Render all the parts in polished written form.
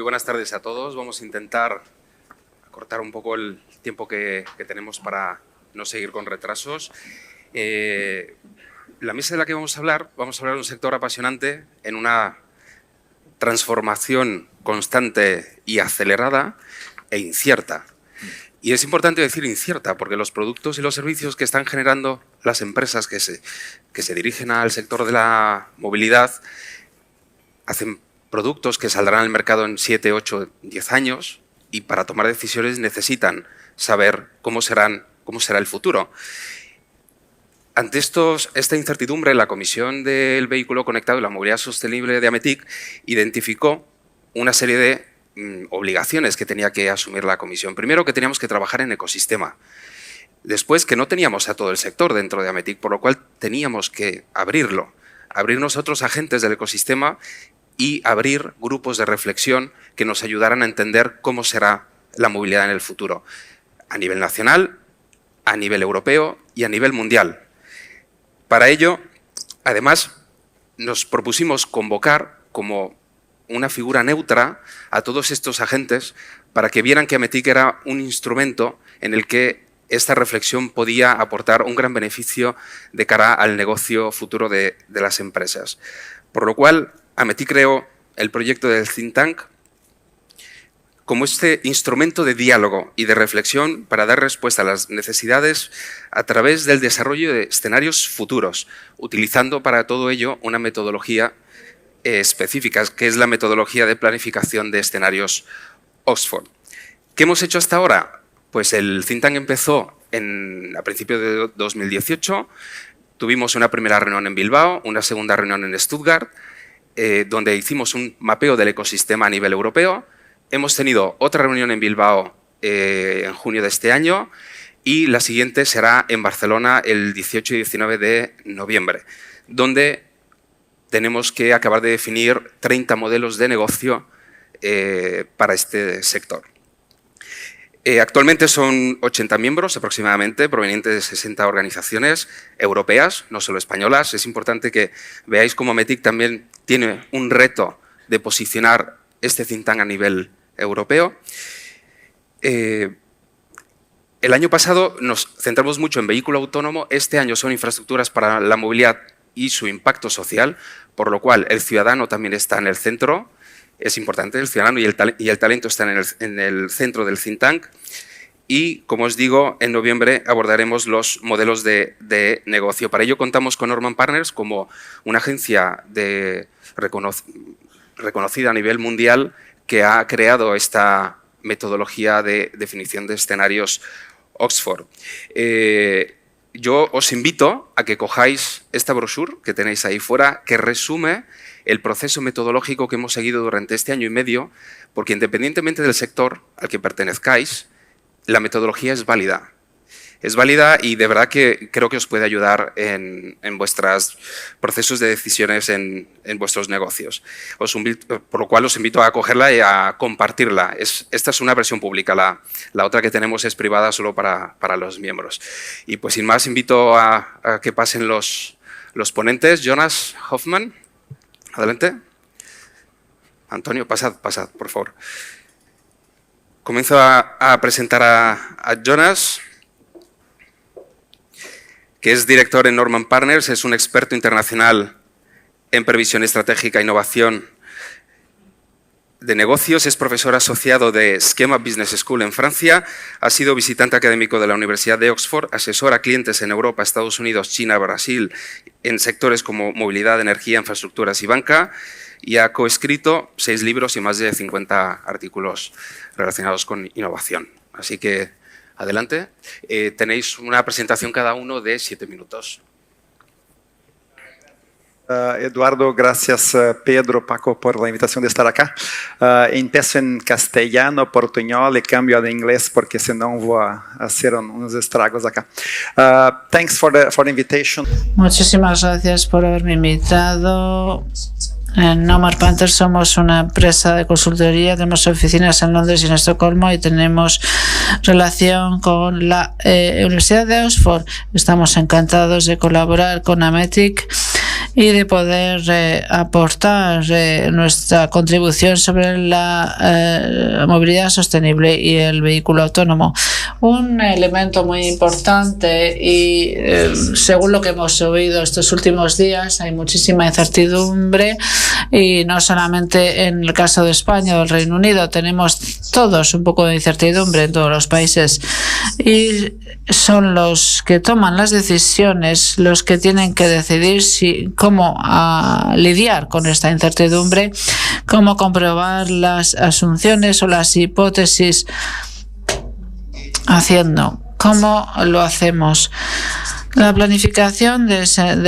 buenas tardes a todos. Vamos a intentar acortar un poco el tiempo que tenemos para no seguir con retrasos. La mesa de la que vamos a hablar de un sector apasionante en una transformación constante y acelerada e incierta. Y es importante decir incierta porque los productos y los servicios que están generando las empresas que se dirigen al sector de la movilidad hacen productos que saldrán al mercado en 7, 8, 10 años y para tomar decisiones necesitan saber cómo será el futuro. Ante esta incertidumbre, la Comisión del Vehículo Conectado y la Movilidad Sostenible de AMETIC identificó una serie de obligaciones que tenía que asumir la Comisión. Primero, que teníamos que trabajar en ecosistema. Después, que no teníamos a todo el sector dentro de AMETIC, por lo cual teníamos que abrirnos a otros agentes del ecosistema y abrir grupos de reflexión que nos ayudaran a entender cómo será la movilidad en el futuro, a nivel nacional, a nivel europeo y a nivel mundial. Para ello, además, nos propusimos convocar como una figura neutra a todos estos agentes para que vieran que AMETIC era un instrumento en el que esta reflexión podía aportar un gran beneficio de cara al negocio futuro de las empresas. Por lo cual, AMETIC creó el proyecto del Think Tank como este instrumento de diálogo y de reflexión para dar respuesta a las necesidades a través del desarrollo de escenarios futuros, utilizando para todo ello una metodología específica, que es la metodología de planificación de escenarios Oxford. ¿Qué hemos hecho hasta ahora? Pues el Think Tank empezó a principios de 2018, tuvimos una primera reunión en Bilbao, una segunda reunión en Stuttgart, donde hicimos un mapeo del ecosistema a nivel europeo. Hemos tenido otra reunión en Bilbao en junio de este año y la siguiente será en Barcelona el 18 y 19 de noviembre, donde tenemos que acabar de definir 30 modelos de negocio para este sector. Actualmente son 80 miembros aproximadamente, provenientes de 60 organizaciones europeas, no solo españolas. Es importante que veáis cómo AMETIC también tiene un reto de posicionar este think tank a nivel europeo. El año pasado nos centramos mucho en vehículo autónomo, este año son infraestructuras para la movilidad y su impacto social, por lo cual el ciudadano también está en el centro. Es importante, el ciudadano y el talento están en el centro del think tank. Y, como os digo, en noviembre abordaremos los modelos de negocio. Para ello contamos con Norman Partners como una agencia reconocida a nivel mundial que ha creado esta metodología de definición de escenarios Oxford. Yo os invito a que cojáis esta brochure que tenéis ahí fuera, que resume el proceso metodológico que hemos seguido durante este año y medio, porque independientemente del sector al que pertenezcáis, la metodología es válida. Es válida y de verdad que creo que os puede ayudar en vuestros procesos de decisiones en vuestros negocios. Por lo cual os invito a cogerla y a compartirla. Esta es una versión pública, la otra que tenemos es privada solo para los miembros. Y pues sin más invito a que pasen los ponentes. Jonas Hoffman, adelante. Antonio, pasad, por favor. Comienzo a presentar a Jonas, que es director en Norman Partners, es un experto internacional en previsión estratégica e innovación de negocios, es profesor asociado de Schema Business School en Francia, ha sido visitante académico de la Universidad de Oxford, asesora a clientes en Europa, Estados Unidos, China, Brasil, en sectores como movilidad, energía, infraestructuras y banca, y ha coescrito 6 libros y más de 50 artículos relacionados con innovación. Así que, adelante. Tenéis una presentación cada uno de 7 minutos. Eduardo, gracias Pedro, Paco por la invitación de estar acá. Empiezo en castellano, portuñol y cambio a inglés porque si no voy a hacer unos estragos acá. Thanks for the invitation. Muchísimas gracias por haberme invitado. En Norman Partners somos una empresa de consultoría, tenemos oficinas en Londres y en Estocolmo y tenemos relación con la Universidad de Oxford. Estamos encantados de colaborar con AMETIC y de poder aportar nuestra contribución sobre la movilidad sostenible y el vehículo autónomo. Un elemento muy importante y según lo que hemos oído estos últimos días, hay muchísima incertidumbre y no solamente en el caso de España o del Reino Unido, tenemos todos un poco de incertidumbre en todos los países y son los que toman las decisiones los que tienen que decidir cómo lidiar con esta incertidumbre, cómo comprobar las asunciones o las hipótesis haciendo. ¿Cómo lo hacemos? La planificación de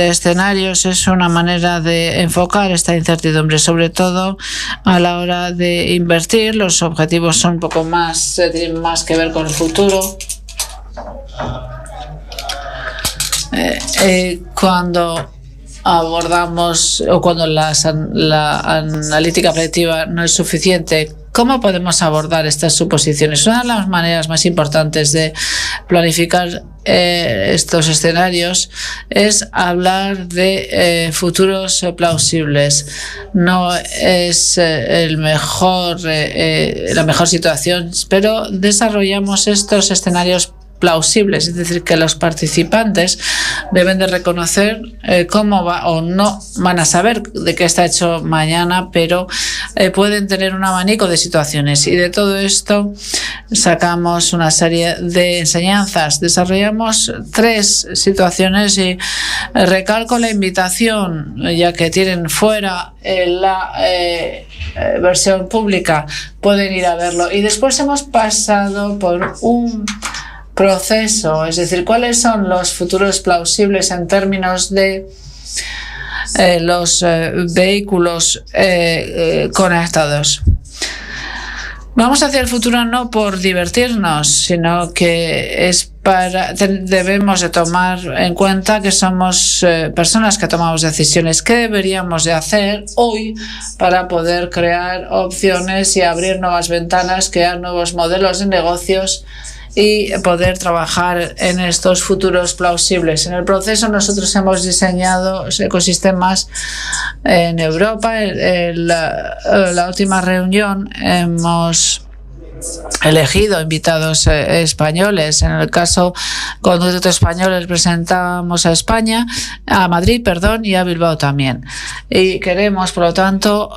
escenarios es una manera de enfocar esta incertidumbre, sobre todo a la hora de invertir. Los objetivos son un poco más, tienen más que ver con el futuro. Cuando abordamos o cuando la analítica predictiva no es suficiente, ¿cómo podemos abordar estas suposiciones? Una de las maneras más importantes de planificar estos escenarios es hablar de futuros plausibles. No es la mejor situación, pero desarrollamos estos escenarios plausibles, es decir, que los participantes deben de reconocer cómo va o no van a saber de qué está hecho mañana, pero pueden tener un abanico de situaciones y de todo esto sacamos una serie de enseñanzas. Desarrollamos 3 situaciones y recalco la invitación, ya que tienen fuera la versión pública, pueden ir a verlo. Y después hemos pasado por un proceso, es decir, cuáles son los futuros plausibles en términos de los vehículos conectados. Vamos hacia el futuro no por divertirnos, sino que es debemos de tomar en cuenta que somos personas que tomamos decisiones. ¿Qué deberíamos de hacer hoy para poder crear opciones y abrir nuevas ventanas, crear nuevos modelos de negocios y poder trabajar en estos futuros plausibles? En el proceso nosotros hemos diseñado ecosistemas en Europa. En la última reunión hemos elegido invitados españoles. En el caso Conducto Español representamos a España, a Madrid, y a Bilbao también. Y queremos, por lo tanto,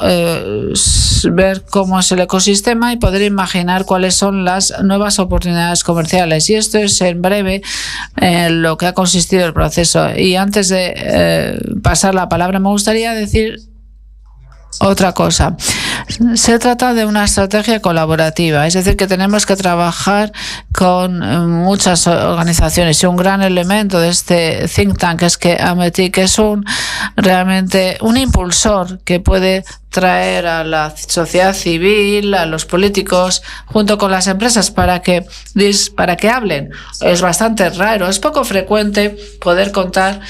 ver cómo es el ecosistema y poder imaginar cuáles son las nuevas oportunidades comerciales. Y esto es en breve lo que ha consistido el proceso. Y antes de pasar la palabra, me gustaría decir otra cosa. Se trata de una estrategia colaborativa, es decir, que tenemos que trabajar con muchas organizaciones, y un gran elemento de este think tank es que Ametic es realmente un impulsor que puede traer a la sociedad civil, a los políticos, junto con las empresas para que hablen. Es bastante raro, es poco frecuente poder contar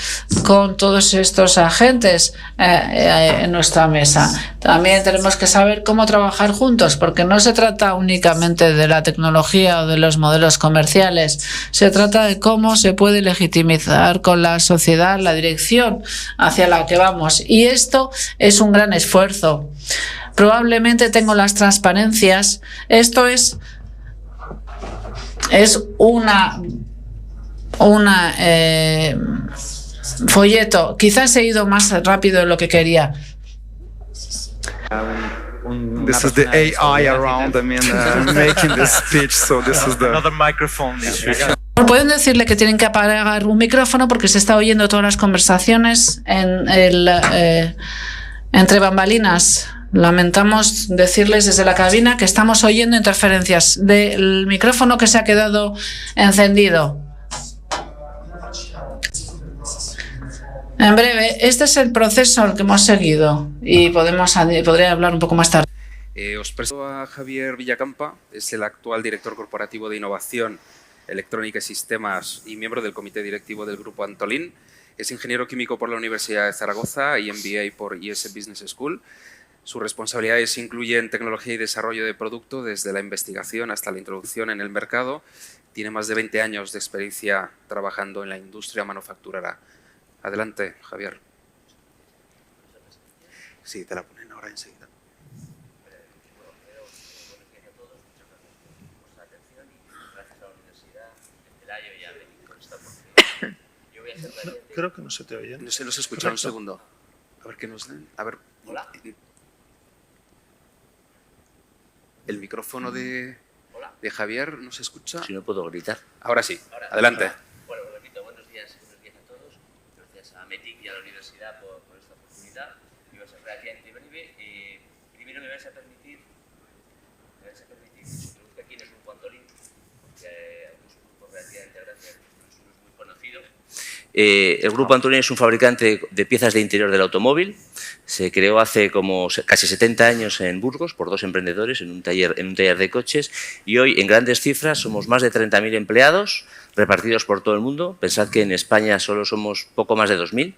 con todos estos agentes en nuestra mesa. También tenemos que saber cómo trabajar juntos, porque no se trata únicamente de la tecnología o de los modelos comerciales, se trata de cómo se puede legitimizar con la sociedad la dirección hacia la que vamos. Y esto es un gran esfuerzo. Probablemente tengo las transparencias. Esto es una folleto. Quizás he ido más rápido de lo que quería. This is the AI around, making the speech, so this is the... Another microphone issue. Pueden decirle que tienen que apagar un micrófono porque se está oyendo todas las conversaciones entre bambalinas. Lamentamos decirles desde la cabina que estamos oyendo interferencias del micrófono que se ha quedado encendido. En breve, este es el proceso al que hemos seguido y podría hablar un poco más tarde. Os presento a Javier Villacampa, es el actual director corporativo de Innovación, Electrónica y Sistemas y miembro del comité directivo del Grupo Antolín. Es ingeniero químico por la Universidad de Zaragoza y MBA por IS Business School. Sus responsabilidades incluyen tecnología y desarrollo de producto desde la investigación hasta la introducción en el mercado. Tiene más de 20 años de experiencia trabajando en la industria manufacturera. Adelante, Javier. Sí, te la ponen ahora enseguida. Creo que no se te oye. No se los escucha. Un segundo. A ver qué nos den. A ver. Hola. El micrófono de Javier no se escucha. Si no puedo gritar. Ahora sí. Adelante. Bueno, repito, buenos días a todos. Gracias a METIC y a la universidad por esta oportunidad. Y va a ser relativamente breve. Primero me vais a permitir que introduzca quién es Grupo Antolín, porque es un grupo relativamente grande, es muy conocido. El Grupo Antolín es un fabricante de piezas de interior del automóvil. Se creó hace como casi 70 años en Burgos por dos emprendedores en un taller de coches, y hoy en grandes cifras somos más de 30.000 empleados repartidos por todo el mundo. Pensad que en España solo somos poco más de 2.000.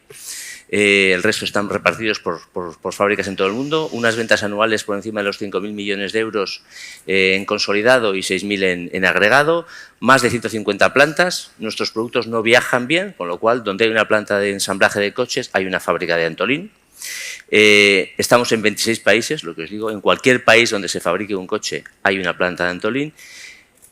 El resto están repartidos por fábricas en todo el mundo. Unas ventas anuales por encima de los 5.000 millones de euros en consolidado y 6.000 en agregado. Más de 150 plantas. Nuestros productos no viajan bien, con lo cual donde hay una planta de ensamblaje de coches hay una fábrica de Antolín. Estamos en 26 países, lo que os digo, en cualquier país donde se fabrique un coche hay una planta de Antolín.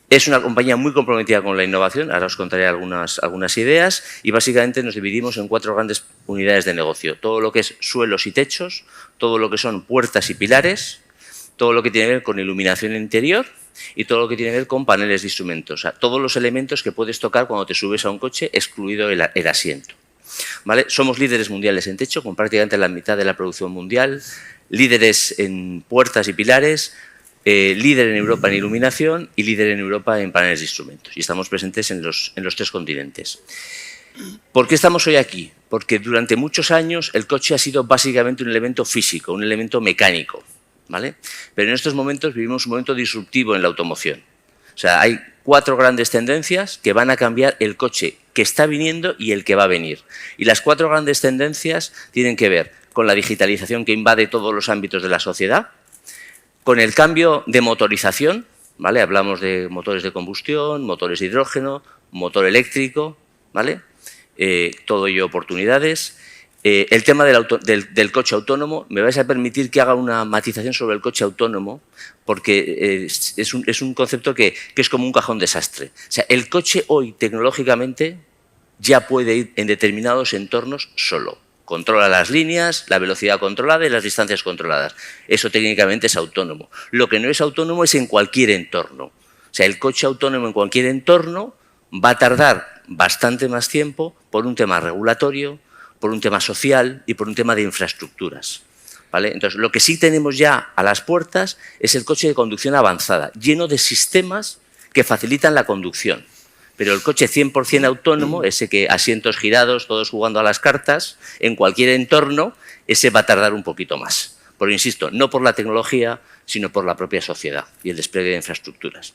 Es una compañía muy comprometida con la innovación, ahora os contaré algunas ideas, y básicamente nos dividimos en 4 grandes unidades de negocio. Todo lo que es suelos y techos, todo lo que son puertas y pilares, todo lo que tiene que ver con iluminación interior y todo lo que tiene que ver con paneles de instrumentos. O sea, todos los elementos que puedes tocar cuando te subes a un coche, excluido el asiento. ¿Vale? Somos líderes mundiales en techo, con prácticamente la mitad de la producción mundial, líderes en puertas y pilares, líder en Europa en iluminación y líder en Europa en paneles de instrumentos. Y estamos presentes en los 3 continentes. ¿Por qué estamos hoy aquí? Porque durante muchos años el coche ha sido básicamente un elemento físico, un elemento mecánico, ¿vale? Pero en estos momentos vivimos un momento disruptivo en la automoción. O sea, hay 4 grandes tendencias que van a cambiar el coche que está viniendo y el que va a venir. Y las 4 grandes tendencias tienen que ver con la digitalización que invade todos los ámbitos de la sociedad, con el cambio de motorización, ¿vale? Hablamos de motores de combustión, motores de hidrógeno, motor eléctrico, ¿vale? Todo ello oportunidades. El tema del coche autónomo, me vais a permitir que haga una matización sobre el coche autónomo, porque es un concepto que es como un cajón desastre. O sea, el coche hoy tecnológicamente ya puede ir en determinados entornos solo. Controla las líneas, la velocidad controlada y las distancias controladas. Eso técnicamente es autónomo. Lo que no es autónomo es en cualquier entorno. O sea, el coche autónomo en cualquier entorno va a tardar bastante más tiempo por un tema regulatorio, por un tema social y por un tema de infraestructuras, ¿vale? Entonces, lo que sí tenemos ya a las puertas es el coche de conducción avanzada, lleno de sistemas que facilitan la conducción. Pero el coche 100% autónomo, ese que asientos girados, todos jugando a las cartas, en cualquier entorno, ese va a tardar un poquito más. Pero insisto, no por la tecnología, sino por la propia sociedad y el despliegue de infraestructuras.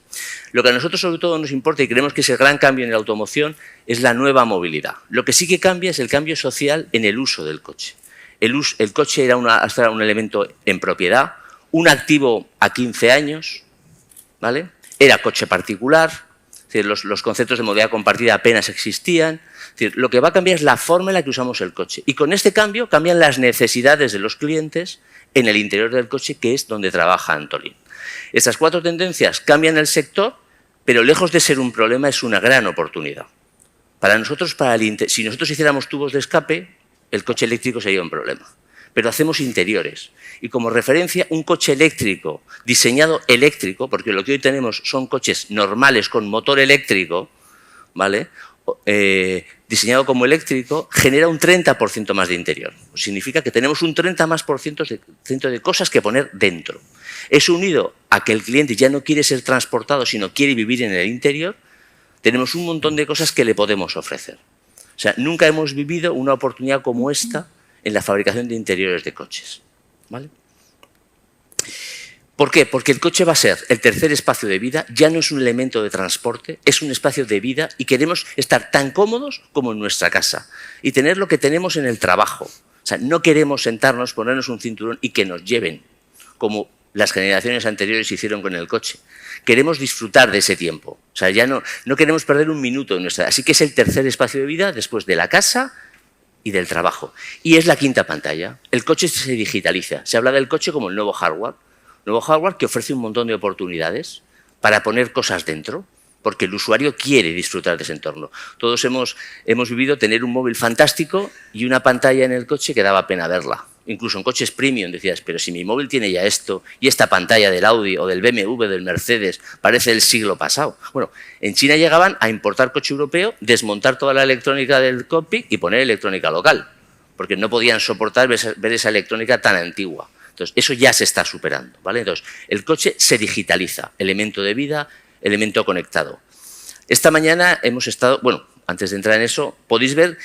Lo que a nosotros sobre todo nos importa y creemos que es el gran cambio en la automoción es la nueva movilidad. Lo que sí que cambia es el cambio social en el uso del coche. El coche era hasta era un elemento en propiedad, un activo a 15 años, ¿vale? Era coche particular, es decir, los conceptos de movilidad compartida apenas existían. Es decir, lo que va a cambiar es la forma en la que usamos el coche. Y con este cambio cambian las necesidades de los clientes en el interior del coche, que es donde trabaja Antolín. Estas 4 tendencias cambian el sector, pero lejos de ser un problema es una gran oportunidad. Para nosotros, si nosotros hiciéramos tubos de escape, el coche eléctrico sería un problema. Pero hacemos interiores. Y como referencia, un coche eléctrico, diseñado eléctrico, porque lo que hoy tenemos son coches normales con motor eléctrico, ¿vale? Diseñado como eléctrico, genera un 30% más de interior. Significa que tenemos un 30% de cosas que poner dentro. Eso unido a que el cliente ya no quiere ser transportado, sino quiere vivir en el interior, tenemos un montón de cosas que le podemos ofrecer. O sea, nunca hemos vivido una oportunidad como esta en la fabricación de interiores de coches, ¿vale? ¿Por qué? Porque el coche va a ser el tercer espacio de vida, ya no es un elemento de transporte, es un espacio de vida y queremos estar tan cómodos como en nuestra casa y tener lo que tenemos en el trabajo. O sea, no queremos sentarnos, ponernos un cinturón y que nos lleven, como las generaciones anteriores hicieron con el coche. Queremos disfrutar de ese tiempo. O sea, ya no queremos perder un minuto en nuestra... Así que es el tercer espacio de vida después de la casa y del trabajo. Y es la quinta pantalla. El coche se digitaliza. Se habla del coche como el nuevo hardware. Nuevo hardware que ofrece un montón de oportunidades para poner cosas dentro, porque el usuario quiere disfrutar de ese entorno. Todos hemos vivido tener un móvil fantástico y una pantalla en el coche que daba pena verla. Incluso en coches premium decías, pero si mi móvil tiene ya esto y esta pantalla del Audi o del BMW, del Mercedes, parece del siglo pasado. Bueno, en China llegaban a importar coche europeo, desmontar toda la electrónica del cockpit y poner electrónica local, porque no podían soportar ver esa electrónica tan antigua. Entonces, eso ya se está superando, ¿vale? Entonces, el coche se digitaliza, elemento de vida, elemento conectado. Esta mañana hemos estado, bueno, antes de entrar en eso, podéis ver,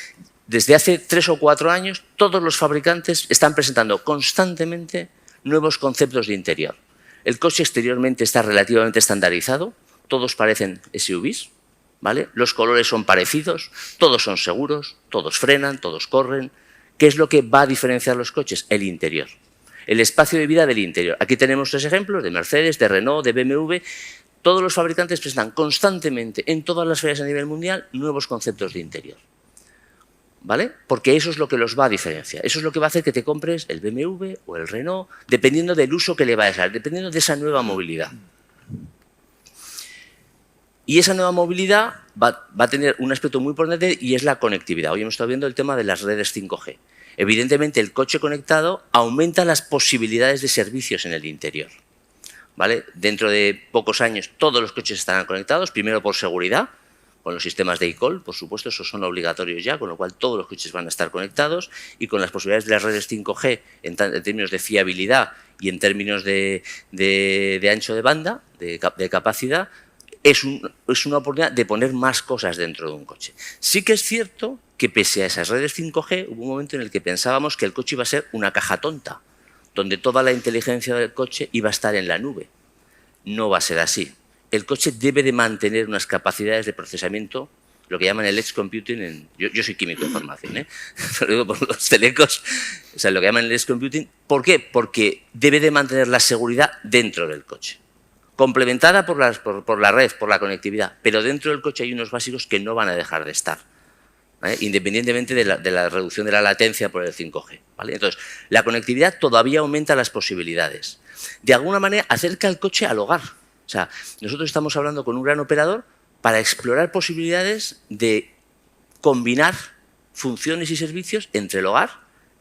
desde hace 3 o 4 años, todos los fabricantes están presentando constantemente nuevos conceptos de interior. El coche exteriormente está relativamente estandarizado, todos parecen SUVs, ¿vale? Los colores son parecidos, todos son seguros, todos frenan, todos corren. ¿Qué es lo que va a diferenciar los coches? El interior. El espacio de vida del interior. Aquí tenemos 3 ejemplos de Mercedes, de Renault, de BMW. Todos los fabricantes presentan constantemente en todas las ferias a nivel mundial nuevos conceptos de interior, ¿vale? Porque eso es lo que los va a diferenciar. Eso es lo que va a hacer que te compres el BMW o el Renault, dependiendo del uso que le vayas a dar, dependiendo de esa nueva movilidad. Y esa nueva movilidad va a tener un aspecto muy importante y es la conectividad. Hoy hemos estado viendo el tema de las redes 5G. Evidentemente, el coche conectado aumenta las posibilidades de servicios en el interior, ¿vale? Dentro de pocos años todos los coches estarán conectados, primero por seguridad, con los sistemas de eCall, por supuesto, esos son obligatorios ya, con lo cual todos los coches van a estar conectados y con las posibilidades de las redes 5G en términos de fiabilidad y en términos de ancho de banda, de capacidad, es una oportunidad de poner más cosas dentro de un coche. Sí que es cierto que pese a esas redes 5G hubo un momento en el que pensábamos que el coche iba a ser una caja tonta, donde toda la inteligencia del coche iba a estar en la nube. No va a ser así. El coche debe de mantener unas capacidades de procesamiento, lo que llaman el edge computing. Yo soy químico de formación, ¿eh? Lo digo por los telecos. O sea, lo que llaman el edge computing. ¿Por qué? Porque debe de mantener la seguridad dentro del coche, complementada por la red, por la conectividad. Pero dentro del coche hay unos básicos que no van a dejar de estar, ¿vale? Independientemente de la reducción de la latencia por el 5G, ¿vale? Entonces, la conectividad todavía aumenta las posibilidades. De alguna manera, acerca el coche al hogar. O sea, nosotros estamos hablando con un gran operador para explorar posibilidades de combinar funciones y servicios entre el hogar,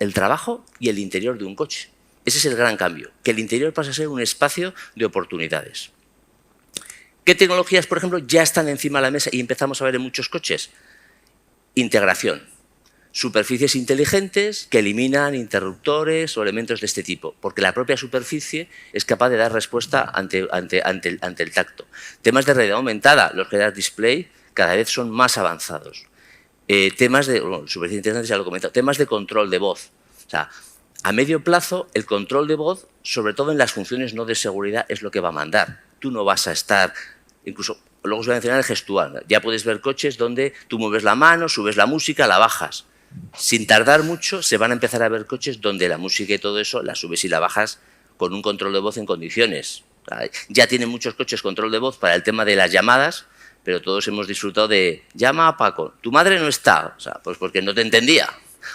el trabajo y el interior de un coche. Ese es el gran cambio, que el interior pasa a ser un espacio de oportunidades. ¿Qué tecnologías, por ejemplo, ya están encima de la mesa y empezamos a ver en muchos coches? Integración. Superficies inteligentes que eliminan interruptores o elementos de este tipo, porque la propia superficie es capaz de dar respuesta ante el tacto. Temas de realidad aumentada, los head-up display cada vez son más avanzados. Temas de, superficies inteligentes ya lo he comentado, temas de control de voz. O sea, a medio plazo, el control de voz, sobre todo en las funciones no de seguridad, es lo que va a mandar. Tú no vas a estar, incluso, luego os voy a mencionar el gestual. Ya puedes ver coches donde tú mueves la mano, subes la música, la bajas. Sin tardar mucho se van a empezar a ver coches donde la música y todo eso la subes y la bajas con un control de voz en condiciones. Ya tienen muchos coches control de voz para el tema de las llamadas, pero todos hemos disfrutado de llama a Paco, tu madre no está, o sea, pues porque no te entendía.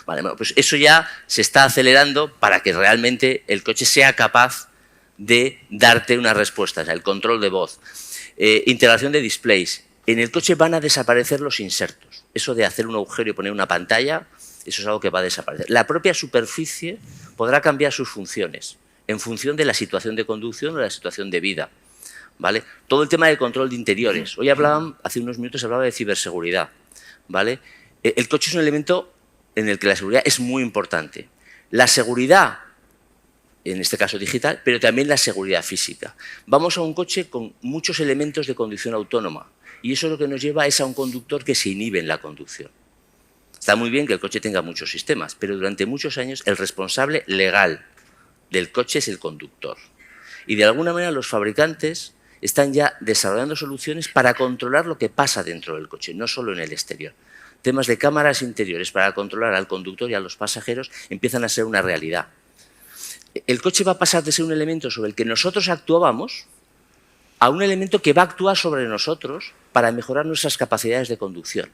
Vale, bueno, pues eso ya se está acelerando para que realmente el coche sea capaz de darte una respuesta, o sea, el control de voz. Integración de displays. En el coche van a desaparecer los insertos. Eso de hacer un agujero y poner una pantalla, eso es algo que va a desaparecer. La propia superficie podrá cambiar sus funciones en función de la situación de conducción o de la situación de vida, ¿vale? Todo el tema del control de interiores. Hoy hace unos minutos se hablaba de ciberseguridad, ¿vale? El coche es un elemento en el que la seguridad es muy importante. La seguridad, en este caso digital, pero también la seguridad física. Vamos a un coche con muchos elementos de conducción autónoma y eso lo que nos lleva es a un conductor que se inhibe en la conducción. Está muy bien que el coche tenga muchos sistemas, pero durante muchos años el responsable legal del coche es el conductor. Y de alguna manera los fabricantes están ya desarrollando soluciones para controlar lo que pasa dentro del coche, no solo en el exterior. Temas de cámaras interiores para controlar al conductor y a los pasajeros empiezan a ser una realidad. El coche va a pasar de ser un elemento sobre el que nosotros actuábamos a un elemento que va a actuar sobre nosotros para mejorar nuestras capacidades de conducción.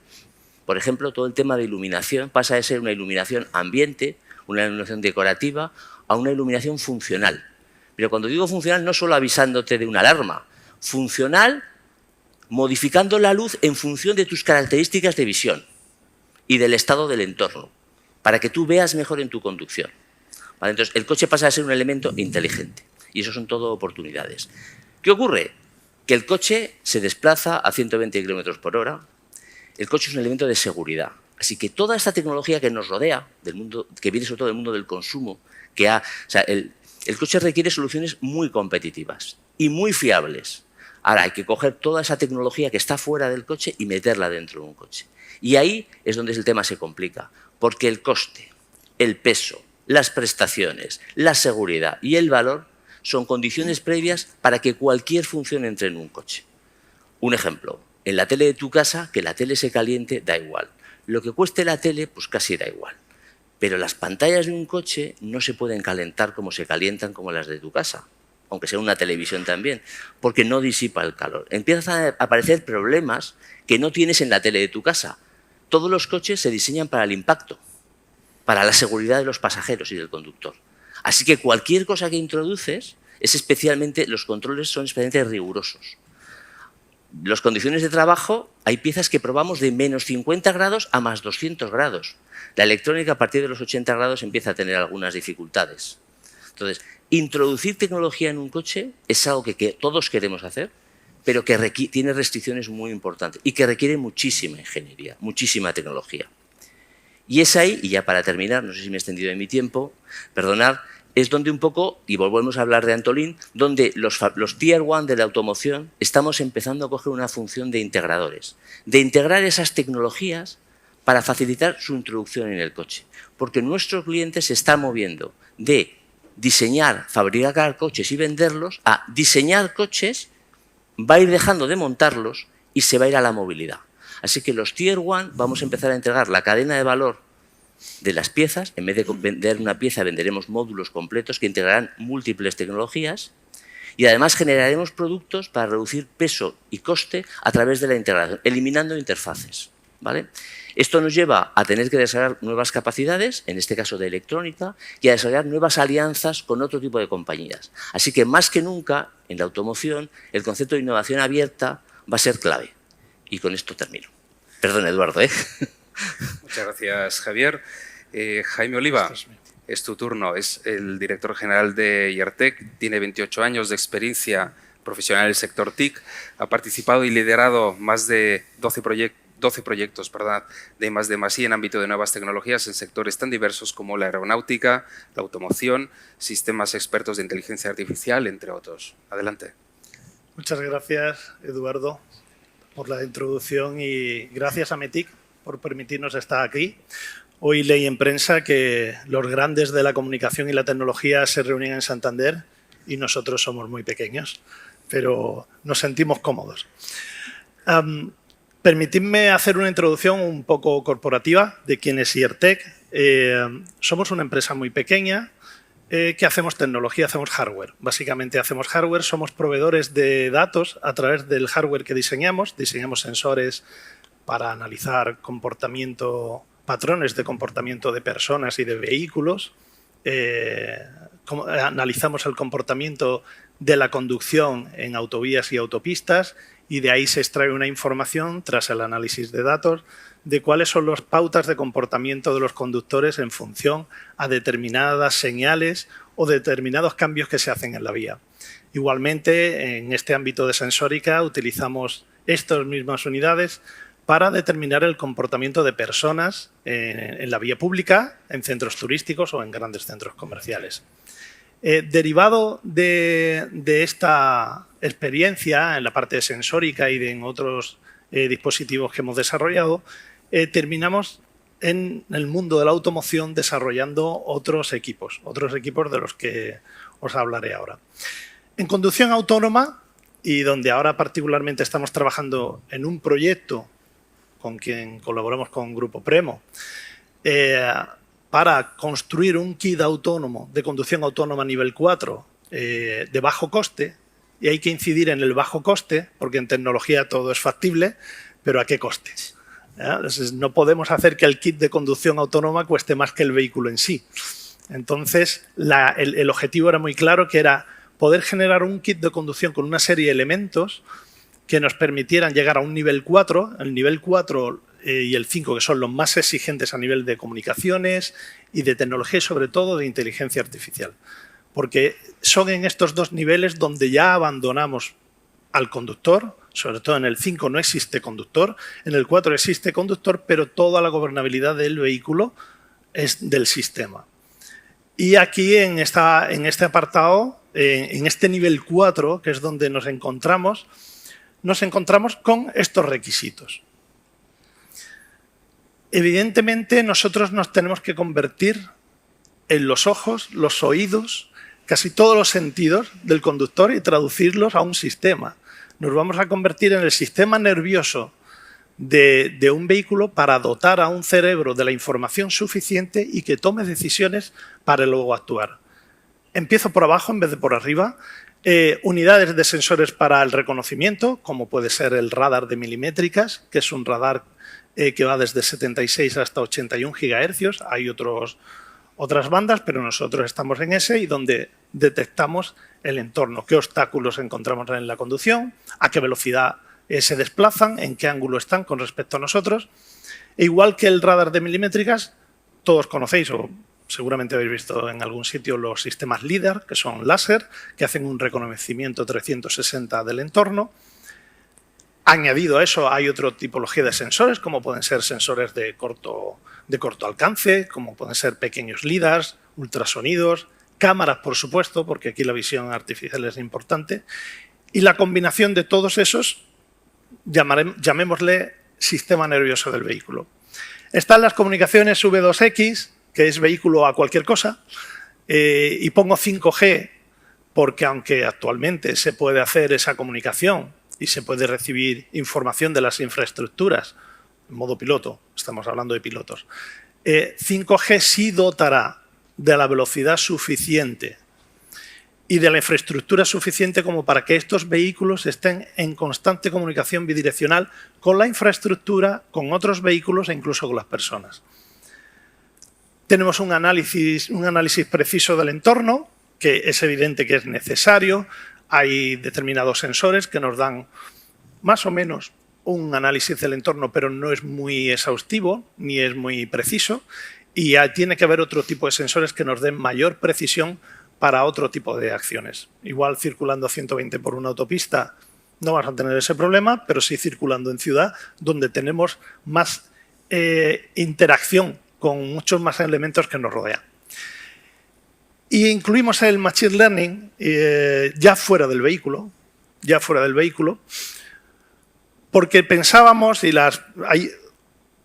Por ejemplo, todo el tema de iluminación pasa de ser una iluminación ambiente, una iluminación decorativa, a una iluminación funcional. Pero cuando digo funcional, no solo avisándote de una alarma, funcional modificando la luz en función de tus características de visión y del estado del entorno, para que tú veas mejor en tu conducción. ¿Vale? Entonces, el coche pasa a ser un elemento inteligente y eso son todo oportunidades. ¿Qué ocurre? Que el coche se desplaza a 120 km por hora. El coche es un elemento de seguridad. Así que toda esta tecnología que nos rodea, del mundo, que viene sobre todo del mundo del consumo, el coche requiere soluciones muy competitivas y muy fiables. Ahora hay que coger toda esa tecnología que está fuera del coche y meterla dentro de un coche. Y ahí es donde el tema se complica, porque el coste, el peso, las prestaciones, la seguridad y el valor son condiciones previas para que cualquier función entre en un coche. Un ejemplo, en la tele de tu casa, que la tele se caliente, da igual. Lo que cueste la tele, pues casi da igual. Pero las pantallas de un coche no se pueden calentar como se calientan como las de tu casa, aunque sea una televisión también, porque no disipa el calor. Empiezan a aparecer problemas que no tienes en la tele de tu casa. Todos los coches se diseñan para el impacto, para la seguridad de los pasajeros y del conductor. Así que cualquier cosa que introduces, los controles son especialmente rigurosos. Las condiciones de trabajo, hay piezas que probamos de menos 50 grados a más 200 grados. La electrónica a partir de los 80 grados empieza a tener algunas dificultades. Entonces, introducir tecnología en un coche es algo que todos queremos hacer, pero que tiene restricciones muy importantes y que requiere muchísima ingeniería, muchísima tecnología. Y es ahí, y ya para terminar, no sé si me he extendido en mi tiempo, perdonad, es donde un poco, y volvemos a hablar de Antolín, donde los Tier 1 de la automoción estamos empezando a coger una función de integradores, de integrar esas tecnologías para facilitar su introducción en el coche. Porque nuestro cliente se está moviendo de diseñar, fabricar coches y venderlos a diseñar coches, va a ir dejando de montarlos y se va a ir a la movilidad. Así que los Tier 1 vamos a empezar a entregar la cadena de valor de las piezas. En vez de vender una pieza, venderemos módulos completos que integrarán múltiples tecnologías y además generaremos productos para reducir peso y coste a través de la integración, eliminando interfaces. ¿Vale? Esto nos lleva a tener que desarrollar nuevas capacidades, en este caso de electrónica, y a desarrollar nuevas alianzas con otro tipo de compañías. Así que más que nunca, en la automoción, el concepto de innovación abierta va a ser clave. Y con esto termino. Perdón, Eduardo, ¿eh? Muchas gracias, Javier. Jaime Oliva, es tu turno. Es el director general de IERTEC, tiene 28 años de experiencia profesional en el sector TIC, ha participado y liderado más de 12 proyectos de I+D+I en ámbito de nuevas tecnologías en sectores tan diversos como la aeronáutica, la automoción, sistemas expertos de inteligencia artificial, entre otros. Adelante. Muchas gracias, Eduardo, por la introducción y gracias a METIC por permitirnos estar aquí. Hoy leí en prensa que los grandes de la comunicación y la tecnología se reunían en Santander y nosotros somos muy pequeños, pero nos sentimos cómodos. Permitidme hacer una introducción un poco corporativa de quién es IERTEC. Somos una empresa muy pequeña que hacemos tecnología, hacemos hardware. Básicamente hacemos hardware, somos proveedores de datos a través del hardware que diseñamos. Diseñamos sensores para analizar patrones de comportamiento de personas y de vehículos. Analizamos el comportamiento de la conducción en autovías y autopistas y de ahí se extrae una información tras el análisis de datos de cuáles son las pautas de comportamiento de los conductores en función a determinadas señales o determinados cambios que se hacen en la vía. Igualmente, en este ámbito de sensórica utilizamos estas mismas unidades para determinar el comportamiento de personas en la vía pública, en centros turísticos o en grandes centros comerciales. Derivado de esta experiencia en la parte de sensórica y en otros dispositivos que hemos desarrollado, terminamos en el mundo de la automoción desarrollando otros equipos de los que os hablaré ahora. En conducción autónoma, y donde ahora particularmente estamos trabajando en un proyecto con quien colaboramos con Grupo Premo, para construir un kit autónomo de conducción autónoma nivel 4 de bajo coste, y hay que incidir en el bajo coste, porque en tecnología todo es factible, pero ¿a qué coste? Entonces, no podemos hacer que el kit de conducción autónoma cueste más que el vehículo en sí. Entonces, el objetivo era muy claro, que era poder generar un kit de conducción con una serie de elementos que nos permitieran llegar a un nivel 4, el nivel 4 y el 5, que son los más exigentes a nivel de comunicaciones y de tecnología y sobre todo de inteligencia artificial. Porque son en estos dos niveles donde ya abandonamos al conductor, sobre todo en el 5 no existe conductor, en el 4 existe conductor, pero toda la gobernabilidad del vehículo es del sistema. Y aquí en este apartado, en este nivel 4, que es donde nos encontramos con estos requisitos. Evidentemente, nosotros nos tenemos que convertir en los ojos, los oídos, casi todos los sentidos del conductor y traducirlos a un sistema. Nos vamos a convertir en el sistema nervioso de un vehículo para dotar a un cerebro de la información suficiente y que tome decisiones para luego actuar. Empiezo por abajo en vez de por arriba. Unidades de sensores para el reconocimiento, como puede ser el radar de milimétricas, que es un radar que va desde 76 hasta 81 GHz. Hay otras bandas, pero nosotros estamos en ese y donde detectamos el entorno, qué obstáculos encontramos en la conducción, a qué velocidad se desplazan, en qué ángulo están con respecto a nosotros. E igual que el radar de milimétricas, todos conocéis o seguramente habéis visto en algún sitio los sistemas LIDAR, que son láser, que hacen un reconocimiento 360 del entorno. Añadido a eso hay otra tipología de sensores, como pueden ser sensores de corto alcance, como pueden ser pequeños LIDARs, ultrasonidos, cámaras, por supuesto, porque aquí la visión artificial es importante. Y la combinación de todos esos, llamémosle sistema nervioso del vehículo. Están las comunicaciones V2X, que es vehículo a cualquier cosa, y pongo 5G porque aunque actualmente se puede hacer esa comunicación y se puede recibir información de las infraestructuras en modo piloto, estamos hablando de pilotos, 5G sí dotará de la velocidad suficiente y de la infraestructura suficiente como para que estos vehículos estén en constante comunicación bidireccional con la infraestructura, con otros vehículos e incluso con las personas. Tenemos un análisis preciso del entorno, que es evidente que es necesario. Hay determinados sensores que nos dan más o menos un análisis del entorno, pero no es muy exhaustivo ni es muy preciso. Y tiene que haber otro tipo de sensores que nos den mayor precisión para otro tipo de acciones. Igual circulando a 120 por una autopista no vas a tener ese problema, pero sí circulando en ciudad, donde tenemos más interacción con muchos más elementos que nos rodean. Y incluimos el Machine Learning ya fuera del vehículo, porque pensábamos, y hay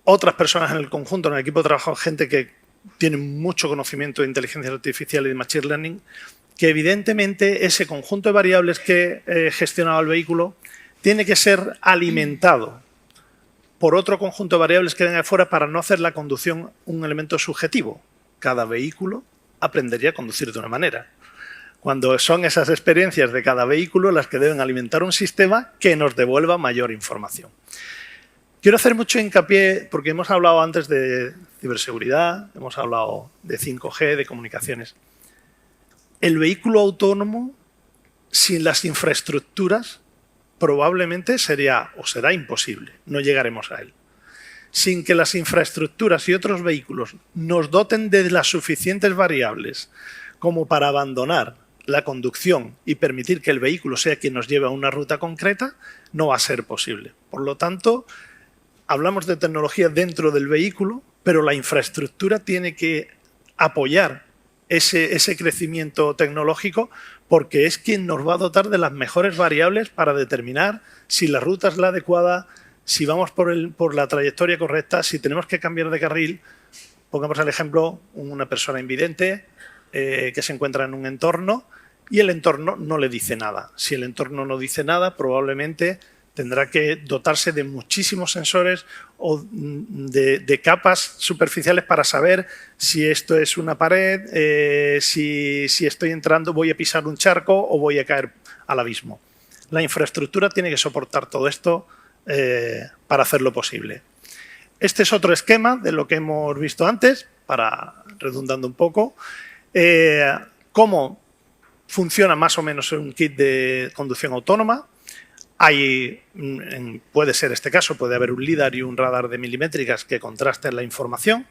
otras personas en el conjunto, en el equipo de trabajo, gente que tiene mucho conocimiento de inteligencia artificial y de Machine Learning, que evidentemente ese conjunto de variables que gestionaba el vehículo tiene que ser alimentado por otro conjunto de variables que vengan de fuera para no hacer la conducción un elemento subjetivo. Cada vehículo aprendería a conducir de una manera. Cuando son esas experiencias de cada vehículo las que deben alimentar un sistema que nos devuelva mayor información. Quiero hacer mucho hincapié, porque hemos hablado antes de ciberseguridad, hemos hablado de 5G, de comunicaciones. El vehículo autónomo, sin las infraestructuras, probablemente sería o será imposible, no llegaremos a él. Sin que las infraestructuras y otros vehículos nos doten de las suficientes variables como para abandonar la conducción y permitir que el vehículo sea quien nos lleve a una ruta concreta, no va a ser posible. Por lo tanto, hablamos de tecnología dentro del vehículo, pero la infraestructura tiene que apoyar ese crecimiento tecnológico porque es quien nos va a dotar de las mejores variables para determinar si la ruta es la adecuada, si vamos por la trayectoria correcta, si tenemos que cambiar de carril. Pongamos el ejemplo, una persona invidente que se encuentra en un entorno y el entorno no le dice nada. Si el entorno no dice nada, probablemente tendrá que dotarse de muchísimos sensores o de capas superficiales para saber si esto es una pared, si estoy entrando, voy a pisar un charco o voy a caer al abismo. La infraestructura tiene que soportar todo esto para hacerlo posible. Este es otro esquema de lo que hemos visto antes, redundando un poco, cómo funciona más o menos un kit de conducción autónoma. Puede ser este caso, puede haber un LIDAR y un radar de milimétricas que contrasten la información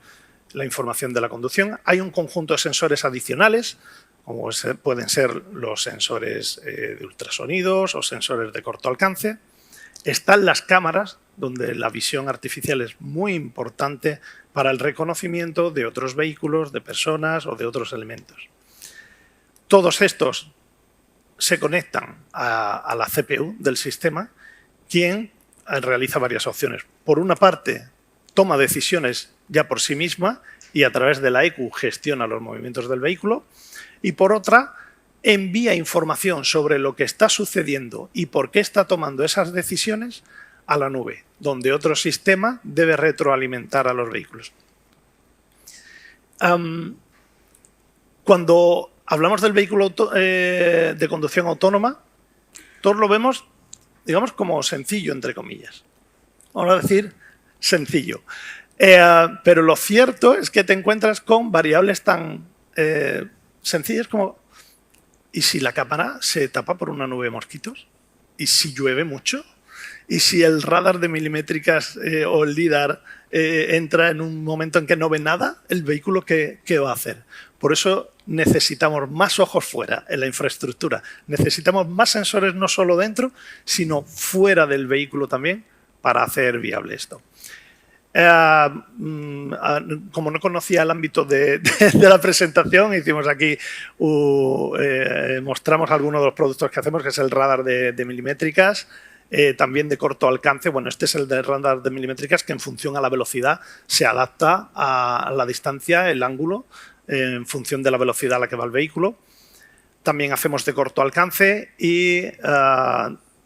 de la conducción. Hay un conjunto de sensores adicionales, como pueden ser los sensores de ultrasonidos o sensores de corto alcance. Están las cámaras, donde la visión artificial es muy importante para el reconocimiento de otros vehículos, de personas o de otros elementos. Todos estos se conectan a la CPU del sistema, quien realiza varias opciones. Por una parte, toma decisiones ya por sí misma y a través de la ECU gestiona los movimientos del vehículo, y por otra, envía información sobre lo que está sucediendo y por qué está tomando esas decisiones a la nube, donde otro sistema debe retroalimentar a los vehículos. Cuando hablamos del vehículo de conducción autónoma, todos lo vemos, digamos, como sencillo, entre comillas. Vamos a decir sencillo. Pero lo cierto es que te encuentras con variables tan sencillas como: ¿y si la cámara se tapa por una nube de mosquitos? ¿Y si llueve mucho? ¿Y si el radar de milimétricas o el LIDAR entra en un momento en que no ve nada? ¿El vehículo qué va a hacer? Por eso necesitamos más ojos fuera en la infraestructura. Necesitamos más sensores no solo dentro, sino fuera del vehículo también para hacer viable esto. Como no conocía el ámbito de la presentación, hicimos aquí, mostramos algunos de los productos que hacemos, que es el radar de milimétricas, también de corto alcance. Bueno, este es el de radar de milimétricas, que en función a la velocidad se adapta a la distancia, el ángulo, en función de la velocidad a la que va el vehículo. También hacemos de corto alcance y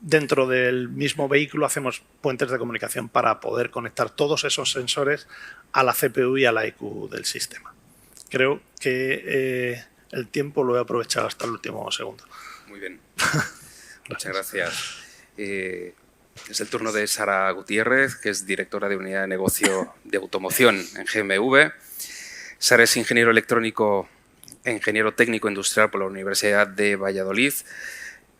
dentro del mismo vehículo hacemos puentes de comunicación para poder conectar todos esos sensores a la CPU y a la ECU del sistema. Creo que el tiempo lo he aprovechado hasta el último segundo. Muy bien. Muchas gracias. Es el turno de Sara Gutiérrez, que es directora de Unidad de Negocio de Automoción en GMV. Sara es ingeniero electrónico e ingeniero técnico industrial por la Universidad de Valladolid.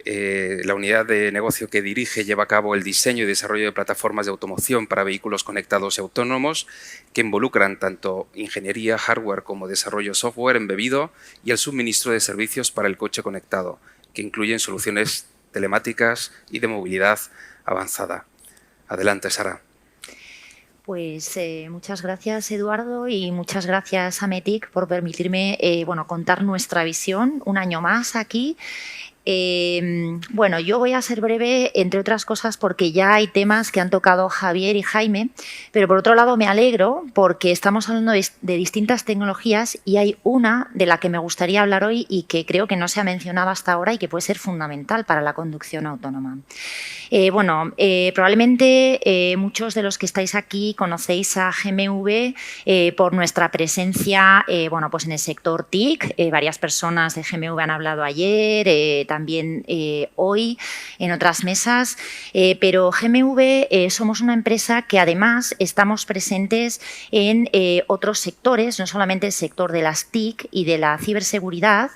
La unidad de negocio que dirige lleva a cabo el diseño y desarrollo de plataformas de automoción para vehículos conectados y autónomos que involucran tanto ingeniería, hardware como desarrollo software embebido y el suministro de servicios para el coche conectado, que incluyen soluciones telemáticas y de movilidad avanzada. Adelante, Sara. Pues muchas gracias, Eduardo, y muchas gracias a METIC por permitirme contar nuestra visión un año más aquí. Bueno, yo voy a ser breve, entre otras cosas, porque ya hay temas que han tocado Javier y Jaime, pero por otro lado me alegro porque estamos hablando de distintas tecnologías y hay una de la que me gustaría hablar hoy y que creo que no se ha mencionado hasta ahora y que puede ser fundamental para la conducción autónoma. Probablemente muchos de los que estáis aquí conocéis a GMV por nuestra presencia pues en el sector TIC. Varias personas de GMV han hablado ayer, también hoy en otras mesas, pero GMV somos una empresa que además estamos presentes en otros sectores, no solamente el sector de las TIC y de la ciberseguridad,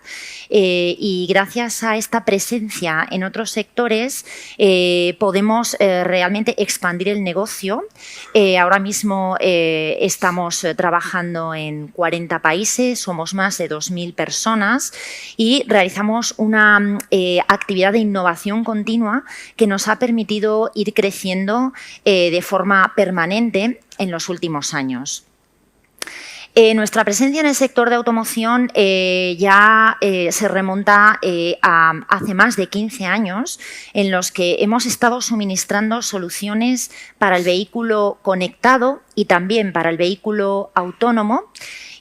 y gracias a esta presencia en otros sectores podemos realmente expandir el negocio. Ahora mismo estamos trabajando en 40 países, somos más de 2.000 personas y realizamos una actividad de innovación continua que nos ha permitido ir creciendo de forma permanente en los últimos años. Nuestra presencia en el sector de automoción ya se remonta a hace más de 15 años, en los que hemos estado suministrando soluciones para el vehículo conectado y también para el vehículo autónomo.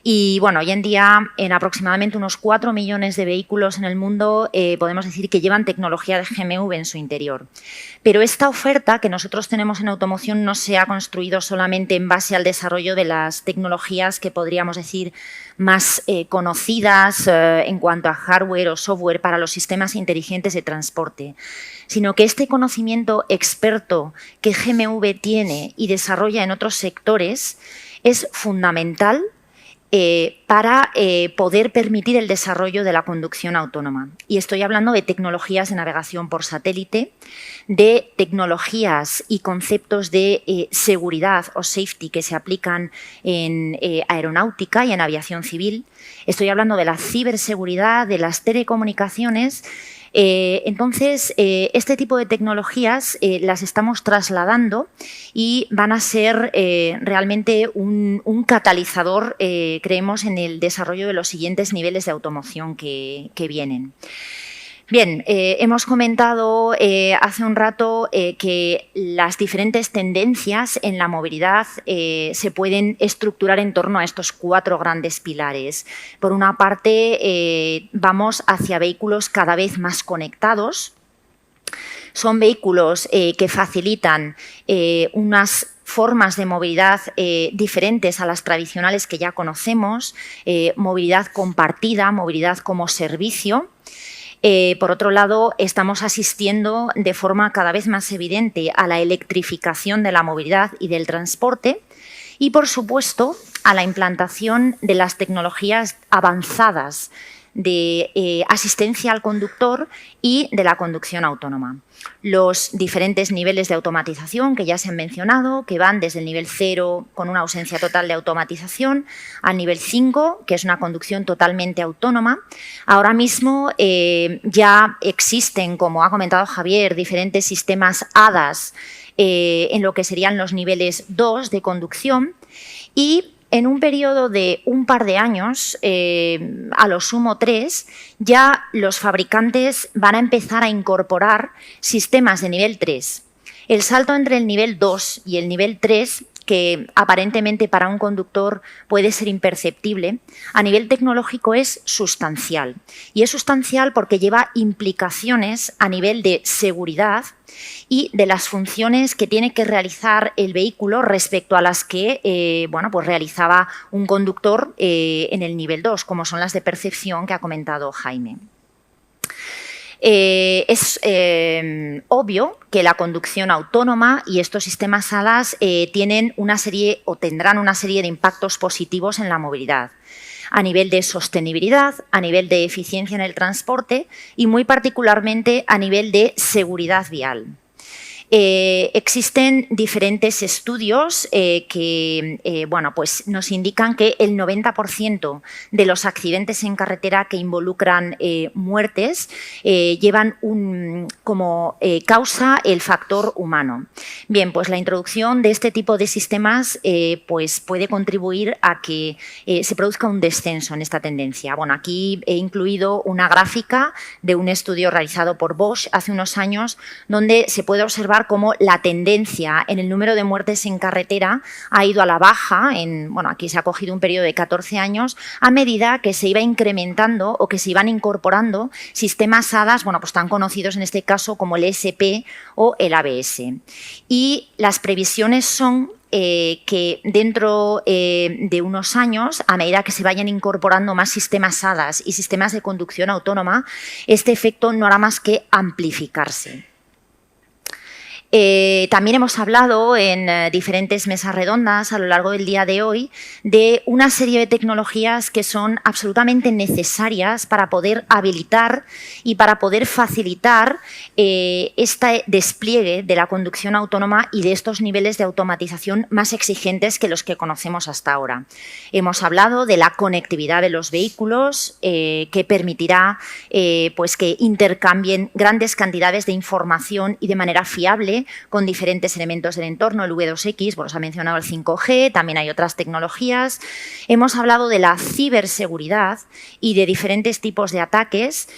Y bueno, hoy en día en aproximadamente unos 4 millones de vehículos en el mundo podemos decir que llevan tecnología de GMV en su interior. Pero esta oferta que nosotros tenemos en automoción no se ha construido solamente en base al desarrollo de las tecnologías que podríamos decir más conocidas en cuanto a hardware o software para los sistemas inteligentes de transporte, sino que este conocimiento experto que GMV tiene y desarrolla en otros sectores es fundamental para poder permitir el desarrollo de la conducción autónoma. Y estoy hablando de tecnologías de navegación por satélite, de tecnologías y conceptos de seguridad o safety que se aplican en aeronáutica y en aviación civil. Estoy hablando de la ciberseguridad, de las telecomunicaciones. Entonces, este tipo de tecnologías las estamos trasladando y van a ser realmente un catalizador, creemos, en el desarrollo de los siguientes niveles de automoción que vienen. Bien, hemos comentado hace un rato que las diferentes tendencias en la movilidad se pueden estructurar en torno a estos 4 grandes pilares. Por una parte, vamos hacia vehículos cada vez más conectados. Son vehículos que facilitan unas formas de movilidad diferentes a las tradicionales que ya conocemos, movilidad compartida, movilidad como servicio. Por otro lado, estamos asistiendo de forma cada vez más evidente a la electrificación de la movilidad y del transporte y, por supuesto, a la implantación de las tecnologías avanzadas de asistencia al conductor y de la conducción autónoma. Los diferentes niveles de automatización que ya se han mencionado, que van desde el nivel 0 con una ausencia total de automatización al nivel 5, que es una conducción totalmente autónoma. Ahora mismo ya existen, como ha comentado Javier, diferentes sistemas ADAS en lo que serían los niveles 2 de conducción y en un periodo de un par de años, a lo sumo 3, ya los fabricantes van a empezar a incorporar sistemas de nivel 3. El salto entre el nivel 2 y el nivel 3, que aparentemente para un conductor puede ser imperceptible, a nivel tecnológico es sustancial. Y es sustancial porque lleva implicaciones a nivel de seguridad y de las funciones que tiene que realizar el vehículo respecto a las que pues realizaba un conductor en el nivel 2, como son las de percepción que ha comentado Jaime. Es obvio que la conducción autónoma y estos sistemas ADAS tienen una serie o tendrán una serie de impactos positivos en la movilidad a nivel de sostenibilidad, a nivel de eficiencia en el transporte y muy particularmente a nivel de seguridad vial. Existen diferentes estudios que pues nos indican que el 90% de los accidentes en carretera que involucran muertes llevan como causa el factor humano. Bien, pues la introducción de este tipo de sistemas pues puede contribuir a que se produzca un descenso en esta tendencia. Bueno, aquí he incluido una gráfica de un estudio realizado por Bosch hace unos años donde se puede observar cómo la tendencia en el número de muertes en carretera ha ido a la baja, aquí se ha cogido un periodo de 14 años, a medida que se iba incrementando o que se iban incorporando sistemas ADAS, pues tan conocidos en este caso como el ESP o el ABS. Y las previsiones son que dentro de unos años, a medida que se vayan incorporando más sistemas ADAS y sistemas de conducción autónoma, este efecto no hará más que amplificarse. También hemos hablado en diferentes mesas redondas a lo largo del día de hoy de una serie de tecnologías que son absolutamente necesarias para poder habilitar y para poder facilitar este despliegue de la conducción autónoma y de estos niveles de automatización más exigentes que los que conocemos hasta ahora. Hemos hablado de la conectividad de los vehículos que permitirá pues que intercambien grandes cantidades de información y de manera fiable con diferentes elementos del entorno, el V2X, se ha mencionado el 5G, también hay otras tecnologías. Hemos hablado de la ciberseguridad y de diferentes tipos de ataques.